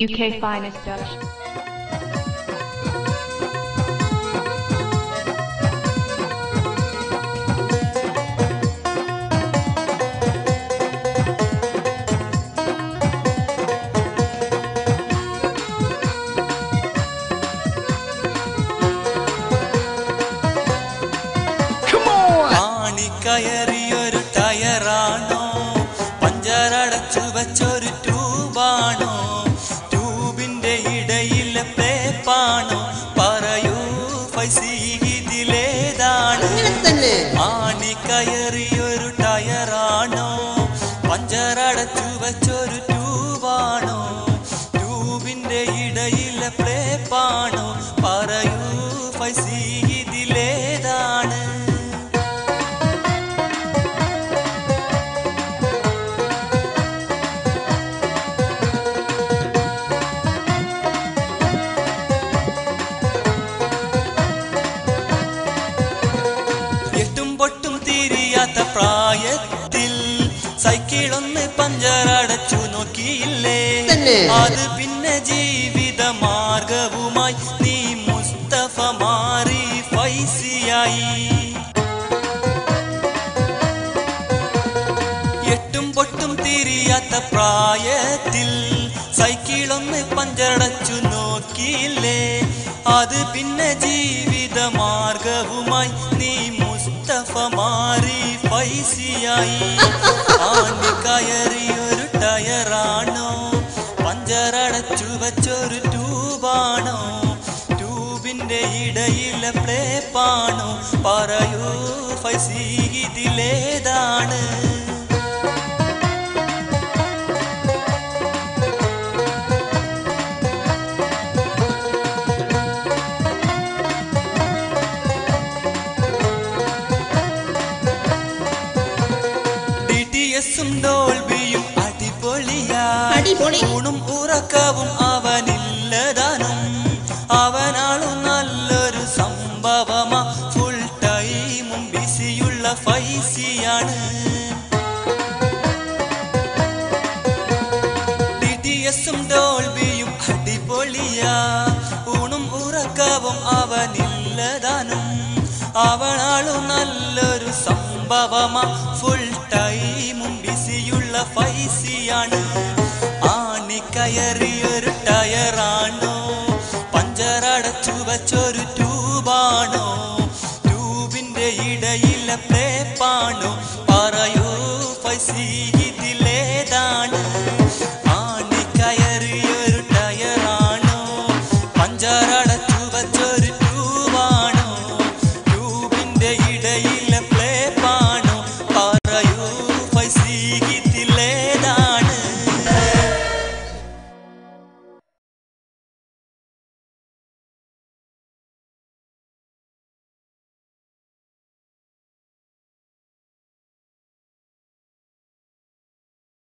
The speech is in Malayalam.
UK Finest Dutch. കയറിയൊരു ടയറാണോ പഞ്ചറടച്ചു വച്ചൊരു ട്യൂബാണോ ട്യൂബിന്റെ ഇടയിലെ പേപ്പാണോ പറയൂ ഫൈസി ഇതിലേതാണ് ആണി കയറിയൊരു ടയറാണോ പഞ്ചറടച്ചു വച്ചൊരു ട്യൂബാണോ ട്യൂബിന്റെ ഇടയിലെ പേപ്പാണോ പറയൂ ഫൈസി ഇതിലേതാണ് പ്രായത്തിൽ സൈക്കിളൊന്ന് പഞ്ചറടച്ചു നോക്കിയില്ലേ അത് പിന്നെ ജീവിത മാർഗവുമായി നീ മുസ്തഫ മാറി ഫൈസിയായി എട്ടും പൊട്ടും തിരിയാത്ത പ്രായത്തിൽ സൈക്കിളൊന്ന് പഞ്ചറടച്ചു നോക്കിയില്ലേ അത് പിന്നെ ജീവിത മാർഗവുമായി നീ മുസ്തഫ മാറി ഫൈസിയായി ആണി കയറിയൊരു ടയറാണോ പഞ്ചറടച്ചു വച്ചൊരു ട്യൂബാണോ ട്യൂബിന്റെ ഇടയിലെ പ്ലേപ്പാണോ പറയൂ ഫൈസി ഇതിലേതാണ് ഡോൾബിയും അടിപൊളിയാ ഊണും ഉറക്കവും അവനില്ലതാനും അവനാളും നല്ലൊരു സംഭവമാ ഫുൾ ടൈമും ബിസിയുള്ള ഫൈസിയാണ് ഡിടിഎസും ഡോൾബിയും അടിപൊളിയാ ഊണും ഉറക്കവും അവനില്ലതാനും അവനാളും നല്ലൊരു സംഭവമാ ഫുൾ ടൈമും ബിസിയുള്ള ഫൈസിയാണ് ആണി കയറിയൊരു ടയറാണോ പഞ്ചറടച്ചു വച്ചൊരു ട്യൂബാണോ ട്യൂബിന്റെ ഇടയിലെ പ്ലേപ്പാണോ പറയൂ ഫൈസി ഇതിലേതാണ് ആണി കയറിയൊരു ടയറാണോ പഞ്ചറടച്ചു വച്ചൊരു ട്യൂബാണോ ട്യൂബിന്റെ ഇടയിൽ